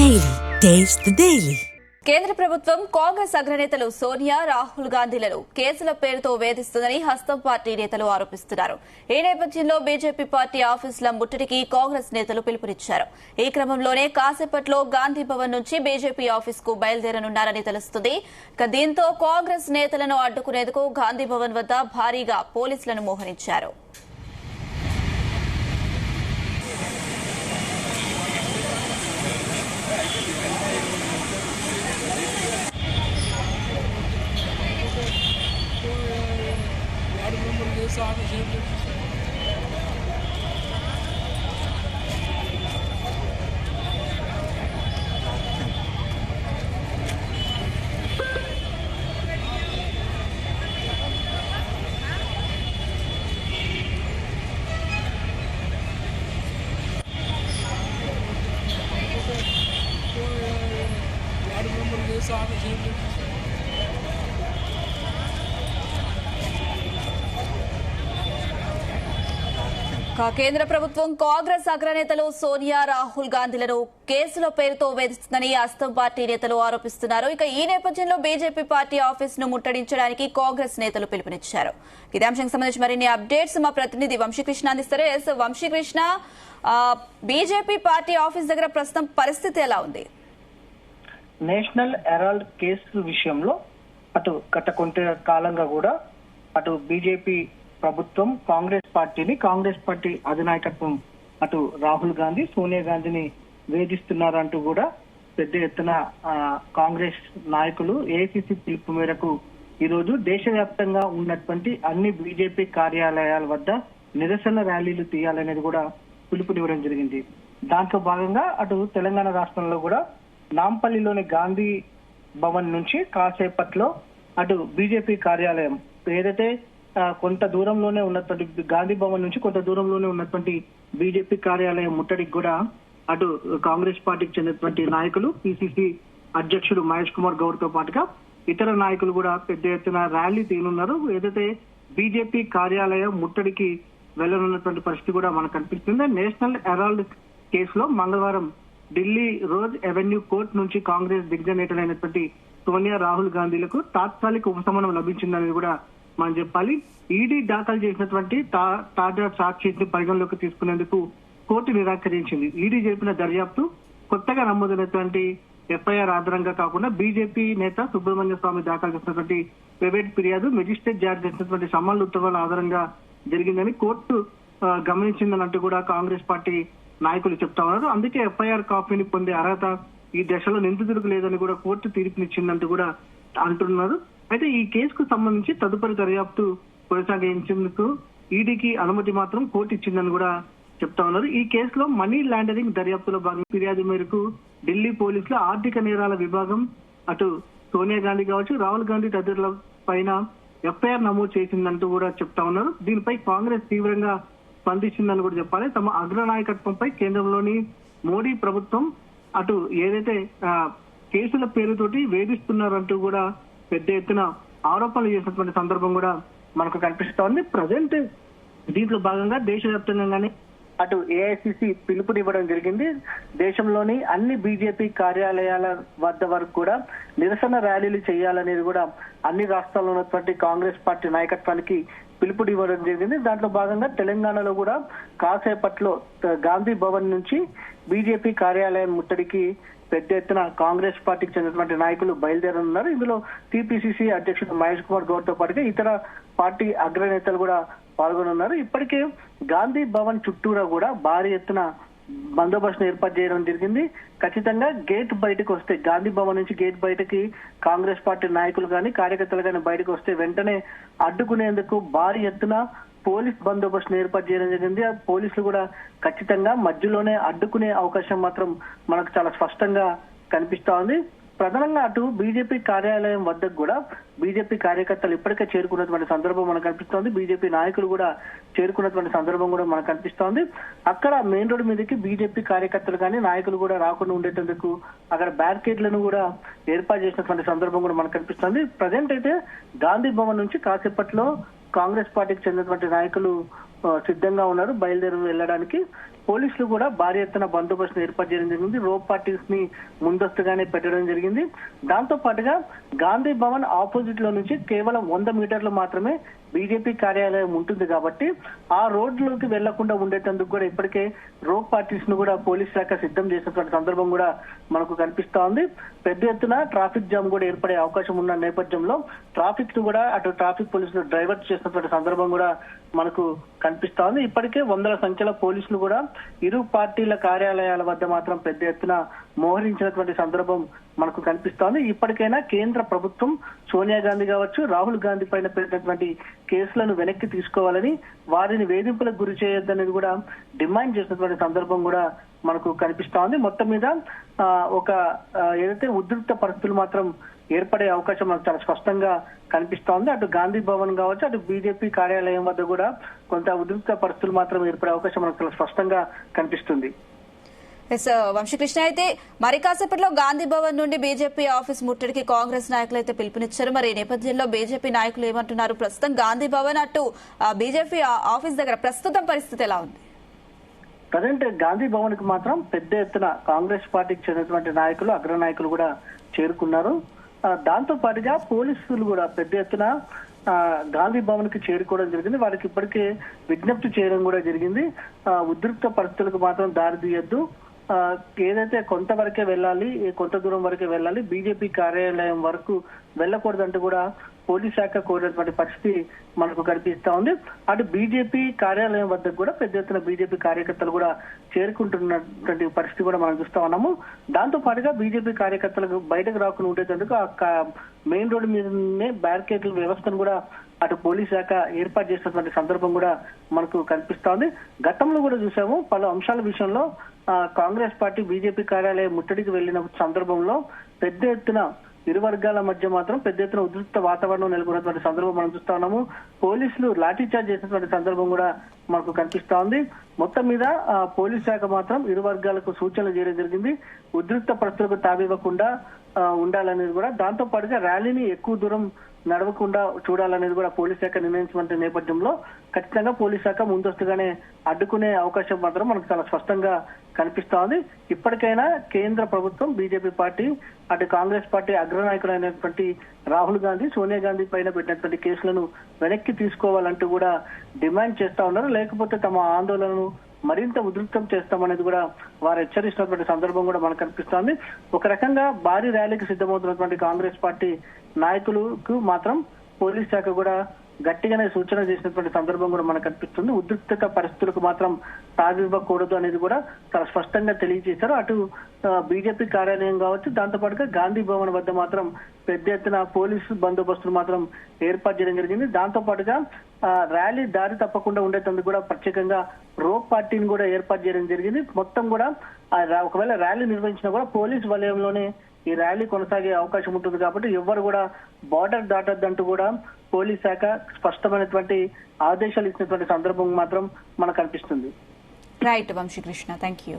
Daily. Taste the Daily. కేంద్ర ప్రభుత్వం కాంగ్రెస్ అగ్రనేతలు సోనియా రాహుల్ గాంధీలను కేసుల పేరుతో వేధిస్తుందని హస్తం పార్టీ నేతలు ఆరోపిస్తున్నారు. ఈ నేపథ్యంలో బీజేపీ పార్టీ ఆఫీసుల ముట్టడికి కాంగ్రెస్ నేతలు పిలుపునిచ్చారు. ఈ క్రమంలోనే కాసేపట్లో గాంధీ భవన్ నుంచి బీజేపీ ఆఫీసుకు బయలుదేరనున్నారని తెలుస్తుంది. దీంతో కాంగ్రెస్ నేతలను అడ్డుకునేందుకు గాంధీ భవన్ వద్ద భారీగా పోలీసులను మోహరించారు. కేంద్ర ప్రభుత్వం కాంగ్రెస్ అగ్రనేతలు సోనియా రాహుల్ గాంధీలను కేసుల పేరుతో వేధిస్తుందని హస్తం పార్టీ నేతలు ఆరోపిస్తున్నారు. ఇక ఈ నేపథ్యంలో బీజేపీ పార్టీ ఆఫీసును ముట్టడించడానికి కాంగ్రెస్ నేతలు పిలుపునిచ్చారు. ఇదే అంశానికి సంబంధించి మరిన్ని అప్డేట్స్ మా ప్రతినిధి వంశీకృష్ణ అందిస్తారు. వంశీకృష్ణ, బీజేపీ పార్టీ ఆఫీస్ దగ్గర ప్రస్తుతం పరిస్థితి ఎలా ఉంది? నేషనల్ హెరాల్డ్ కేసు విషయంలో అటు గత కొంత కాలంగా కూడా అటు బీజేపీ ప్రభుత్వం కాంగ్రెస్ పార్టీ అధినాయకత్వం అటు రాహుల్ గాంధీ సోనియా గాంధీని వేధిస్తున్నారంటూ కూడా పెద్ద ఎత్తున కాంగ్రెస్ నాయకులు ఏఐసిసి పిలుపు మేరకు ఈరోజు దేశవ్యాప్తంగా ఉన్నటువంటి అన్ని బీజేపీ కార్యాలయాల వద్ద నిరసన ర్యాలీలు తీయాలనేది కూడా పిలుపునివ్వడం జరిగింది. దాంట్లో భాగంగా అటు తెలంగాణ రాష్ట్రంలో కూడా నాంపల్లిలోని గాంధీ భవన్ నుంచి కాసేపట్లో అటు బీజేపీ కార్యాలయం ఏదైతే కొంత దూరంలోనే ఉన్నటువంటి గాంధీ భవన్ నుంచి కొంత దూరంలోనే ఉన్నటువంటి బీజేపీ కార్యాలయం ముట్టడికి కూడా అటు కాంగ్రెస్ పార్టీకి చెందినటువంటి నాయకులు పిసిసి అధ్యక్షుడు మహేష్ కుమార్ గౌడ్ తో పాటుగా ఇతర నాయకులు కూడా పెద్ద ఎత్తున ర్యాలీ తీయనున్నారు. ఏదైతే బీజేపీ కార్యాలయం ముట్టడికి వెళ్లనున్నటువంటి పరిస్థితి కూడా మనకు కనిపిస్తుంది. నేషనల్ హెరాల్డ్ కేసులో మంగళవారం ఢిల్లీ రోజ్ అవెన్యూ కోర్టు నుంచి కాంగ్రెస్ దిగ్గజ నేతలైనటువంటి సోనియా రాహుల్ గాంధీలకు తాత్కాలిక ఉపశమనం లభించిందనేది కూడా మనం చెప్పాలి. ఈడీ దాఖలు చేసినటువంటి తాజా సాక్షిని పరిగణలోకి తీసుకునేందుకు కోర్టు నిరాకరించింది. ఈడీ జరిపిన దర్యాప్తు కొత్తగా నమోదైనటువంటి ఎఫ్ఐఆర్ ఆధారంగా కాకుండా బీజేపీ నేత సుబ్రహ్మణ్య స్వామి దాఖలు చేసినటువంటి ప్రైవేట్ ఫిర్యాదు మెజిస్ట్రేట్ జారీ చేసినటువంటి సమన్ల ఉత్తర్వుల ఆధారంగా జరిగిందని కోర్టు గమనించిందనంటూ కూడా కాంగ్రెస్ పార్టీ నాయకులు చెప్తా ఉన్నారు. అందుకే ఎఫ్ఐఆర్ కాపీని పొందే అర్హత ఈ దశలో నిందితులకు లేదని కూడా కోర్టు తీర్పునిచ్చిందంటూ కూడా అంటున్నారు. అయితే ఈ కేసుకు సంబంధించి తదుపరి దర్యాప్తు కొనసాగించేందుకు ఈడీకి అనుమతి మాత్రం కోర్టు ఇచ్చిందని కూడా చెప్తా ఉన్నారు. ఈ కేసులో మనీ లాండరింగ్ దర్యాప్తులో భాగంగా ఫిర్యాదు మేరకు ఢిల్లీ పోలీసుల ఆర్థిక నేరాల విభాగం అటు సోనియా గాంధీ కావచ్చు రాహుల్ గాంధీ తదితరుల పైన ఎఫ్ఐఆర్ నమోదు చేసిందంటూ కూడా చెప్తా ఉన్నారు. దీనిపై కాంగ్రెస్ తీవ్రంగా స్పందించిందని కూడా చెప్పాలి. తమ అగ్రనాయకత్వంపై కేంద్రంలోని మోడీ ప్రభుత్వం అటు ఏదైతే కేసుల పేరుతోటి వేధిస్తున్నారంటూ కూడా పెద్ద ఎత్తున ఆరోపణలు చేసినటువంటి సందర్భం కూడా మనకు కనిపిస్తా ఉంది. ప్రజెంట్ దీంట్లో భాగంగా దేశవ్యాప్తంగానే అటు ఏఐసిసి పిలుపునివ్వడం జరిగింది. దేశంలోని అన్ని బీజేపీ కార్యాలయాల వద్ద వరకు కూడా నిరసన ర్యాలీలు చేయాలనేది కూడా అన్ని రాష్ట్రాల్లో ఉన్నటువంటి కాంగ్రెస్ పార్టీ నాయకత్వానికి పిలుపునివ్వడం జరిగింది. దాంట్లో భాగంగా తెలంగాణలో కూడా కాసేపట్లో గాంధీ భవన్ నుంచి బీజేపీ కార్యాలయం ముట్టడికి పెద్ద ఎత్తున కాంగ్రెస్ పార్టీకి చెందినటువంటి నాయకులు బయలుదేరనున్నారు. ఇందులో టీపీసీసీ అధ్యక్షుడు మహేష్ కుమార్ గౌడ్ తో పాటుగా ఇతర పార్టీ అగ్రనేతలు కూడా పాల్గొనున్నారు. ఇప్పటికే గాంధీ భవన్ చుట్టూరా కూడా భారీ ఎత్తున బందోబస్తును ఏర్పాటు చేయడం జరిగింది. ఖచ్చితంగా గేట్ బయటకు వస్తే గాంధీ భవన్ నుంచి గేట్ బయటకి కాంగ్రెస్ పార్టీ నాయకులు కానీ కార్యకర్తలు కానీ బయటకు వస్తే వెంటనే అడ్డుకునేందుకు భారీ ఎత్తున పోలీస్ బందోబస్తును ఏర్పాటు చేయడం జరిగింది. ఆ పోలీసులు కూడా ఖచ్చితంగా మధ్యలోనే అడ్డుకునే అవకాశం మాత్రం మనకు చాలా స్పష్టంగా కనిపిస్తా ఉంది. ప్రధానంగా అటు బీజేపీ కార్యాలయం వద్దకు కూడా బీజేపీ కార్యకర్తలు ఇప్పటికే చేరుకున్నటువంటి సందర్భం మనకు కనిపిస్తోంది. బీజేపీ నాయకులు కూడా చేరుకున్నటువంటి సందర్భం కూడా మనకు కనిపిస్తోంది. అక్కడ మెయిన్ రోడ్డు మీదకి బీజేపీ కార్యకర్తలు కానీ నాయకులు కూడా రాకుండా ఉండేటందుకు అక్కడ బ్యారికేడ్లను కూడా ఏర్పాటు చేసినటువంటి సందర్భం కూడా మనకు కనిపిస్తోంది. ప్రజెంట్ అయితే గాంధీ భవన్ నుంచి కాసేపట్లో కాంగ్రెస్ పార్టీకి చెందినటువంటి నాయకులు సిద్ధంగా ఉన్నారు బయలుదేరి వెళ్ళడానికి. పోలీసులు కూడా భారీ ఎత్తున బందోబస్తు ఏర్పాటు చేయడం జరిగింది. రోప్ పార్టీస్ ని ముందస్తుగానే పెట్టడం జరిగింది. దాంతో పాటుగా గాంధీ భవన్ ఆపోజిట్ లో నుంచి కేవలం 100 మీటర్లు మాత్రమే బీజేపీ కార్యాలయం ఉంటుంది కాబట్టి ఆ రోడ్లోకి వెళ్లకుండా ఉండేటందుకు కూడా ఇప్పటికే రోప్ పార్టీస్ ను కూడా పోలీస్ శాఖ సిద్ధం చేసినటువంటి సందర్భం కూడా మనకు కనిపిస్తా ఉంది. పెద్ద ఎత్తున ట్రాఫిక్ జామ్ కూడా ఏర్పడే అవకాశం ఉన్న నేపథ్యంలో ట్రాఫిక్ ను కూడా అటు ట్రాఫిక్ పోలీసులు డైవర్ట్ చేసినటువంటి సందర్భం కూడా మనకు కనిపిస్తా ఉంది. ఇప్పటికే వందల సంఖ్యలో పోలీసులు కూడా ఇరు పార్టీల కార్యాలయాల వద్ద మాత్రం పెద్ద ఎత్తున మోహరించినటువంటి సందర్భం మనకు కనిపిస్తోంది. ఇప్పటికైనా కేంద్ర ప్రభుత్వం సోనియా గాంధీ కావచ్చు, రాహుల్ గాంధీ పైన పెట్టినటువంటి కేసులను వెనక్కి తీసుకోవాలని, వారిని వేధింపులకు గురి చేయొద్దనేది కూడా డిమాండ్ చేసినటువంటి సందర్భం కూడా మనకు కనిపిస్తోంది. మొత్తం మీద ఏదైతే ఉద్రిక్త పరిస్థితులు మాత్రం ఏర్పడే అవకాశం మనకు చాలా స్పష్టంగా కనిపిస్తోంది. అటు గాంధీ భవన్ కావచ్చు, అటు బీజేపీ కార్యాలయం వద్ద కూడా కొంత ఉద్రిక్త పరిస్థితులు మాత్రం ఏర్పడే అవకాశం మనకు చాలా స్పష్టంగా కనిపిస్తుంది. వంశీకృష్ణ, అయితే మరి కాసేపట్లో గాంధీ భవన్ నుండి బీజేపీ ఆఫీస్ ముట్టడికి కాంగ్రెస్ నాయకులు అయితే పిలుపునిచ్చారు. మరి ఈ నేపథ్యంలో బీజేపీ నాయకులు ఏమంటున్నారు? ప్రస్తుతం గాంధీ భవన్ అటు బీజేపీ ఆఫీస్ దగ్గర ప్రస్తుతం పరిస్థితి ఎలా ఉంది? ప్రజెంట్ గాంధీ భవన్ కి మాత్రం పెద్ద ఎత్తున కాంగ్రెస్ పార్టీకి చెందినటువంటి నాయకులు, అగ్ర నాయకులు కూడా చేరుకున్నారు. దాంతో పాటుగా పోలీసులు కూడా పెద్ద ఎత్తున గాంధీ భవన్ కి చేరుకోవడం జరిగింది. వారికి ఇప్పటికే విజ్ఞప్తి చేయడం కూడా జరిగింది. ఉద్రిక్త పరిస్థితులకు మాత్రం దారి తీయొద్దు, ఏదైతే కొంతవరకే వెళ్ళాలి, కొంత దూరం వరకే వెళ్ళాలి, బీజేపీ కార్యాలయం వరకు వెళ్ళకూడదంటూ కూడా పోలీస్ శాఖ కోరినటువంటి పరిస్థితి మనకు కనిపిస్తా ఉంది. అటు బీజేపీ కార్యాలయం వద్దకు కూడా పెద్ద ఎత్తున బీజేపీ కార్యకర్తలు కూడా చేరుకుంటున్నటువంటి పరిస్థితి కూడా మనం చూస్తా ఉన్నాము. దాంతో పాటుగా బీజేపీ కార్యకర్తలకు బయటకు రాకుండా ఉండేందుకు ఆ మెయిన్ రోడ్డు మీదనే బ్యారికేడ్ల వ్యవస్థను కూడా అటు పోలీస్ శాఖ ఏర్పాటు చేసినటువంటి సందర్భం కూడా మనకు కనిపిస్తా ఉంది. గతంలో కూడా చూసాము, పలు అంశాల విషయంలో కాంగ్రెస్ పార్టీ బీజేపీ కార్యాలయం ముట్టడికి వెళ్లిన సందర్భంలో పెద్ద ఎత్తున ఇరు వర్గాల మధ్య మాత్రం పెద్ద ఎత్తున ఉద్రిక్త వాతావరణం నెలకొన్నటువంటి సందర్భం మనం చూస్తా ఉన్నాము. పోలీసులు లాఠీచార్జ్ చేసినటువంటి సందర్భం కూడా మనకు కనిపిస్తా ఉంది. మొత్తం మీద పోలీస్ శాఖ మాత్రం ఇరు వర్గాలకు సూచనలు చేయడం జరిగింది. ఉద్రిక్త పరిస్థితులకు తావివ్వకుండా ఉండాలనేది కూడా, దాంతో పాటుగా ర్యాలీని ఎక్కువ దూరం నడవకుండా చూడాలనేది కూడా పోలీస్ శాఖ నిర్ణయించిన నేపథ్యంలో ఖచ్చితంగా పోలీస్ శాఖ ముందస్తుగానే అడ్డుకునే అవకాశం మాత్రం మనకు చాలా స్పష్టంగా కనిపిస్తా ఉంది. ఇప్పటికైనా కేంద్ర ప్రభుత్వం, బీజేపీ పార్టీ, అటు కాంగ్రెస్ పార్టీ అగ్రనాయకులైనటువంటి రాహుల్ గాంధీ, సోనియా గాంధీ పైన పెట్టినటువంటి కేసులను వెనక్కి తీసుకోవాలంటూ కూడా డిమాండ్ చేస్తా ఉన్నారు. లేకపోతే తమ ఆందోళనను మరింత ఉధృతం చేస్తామనేది కూడా వారు హెచ్చరిస్తున్నటువంటి సందర్భం కూడా మనకు కనిపిస్తోంది. ఒక రకంగా భారీ ర్యాలీకి సిద్ధమవుతున్నటువంటి కాంగ్రెస్ పార్టీ నాయకులకు మాత్రం పోలీస్ శాఖ కూడా గట్టిగానే సూచన చేసినటువంటి సందర్భం కూడా మనకు కనిపిస్తుంది. ఉద్రిక్త పరిస్థితులకు మాత్రం తావివ్వకూడదు అనేది కూడా చాలా స్పష్టంగా తెలియజేశారు. అటు బీజేపీ కార్యాలయం కావచ్చు, దాంతో పాటుగా గాంధీ భవన్ వద్ద మాత్రం పెద్ద ఎత్తున పోలీసు బందోబస్తులు మాత్రం ఏర్పాటు చేయడం జరిగింది. దాంతో పాటుగా ర్యాలీ దారి తప్పకుండా ఉండేందుకు కూడా ప్రత్యేకంగా రోప్ పార్టీని కూడా ఏర్పాటు చేయడం జరిగింది. మొత్తం కూడా ఒకవేళ ర్యాలీ నిర్వహించినా కూడా పోలీస్ వలయంలోనే ఈ ర్యాలీ కొనసాగే అవకాశం ఉంటుంది కాబట్టి ఎవ్వరు కూడా బార్డర్ దాటొద్దంటూ కూడా పోలీస్ శాఖ స్పష్టమైనటువంటి ఆదేశాలు ఇచ్చినటువంటి సందర్భం మాత్రం మనకు కనిపిస్తుంది. Right Vamsikrishna, thank you.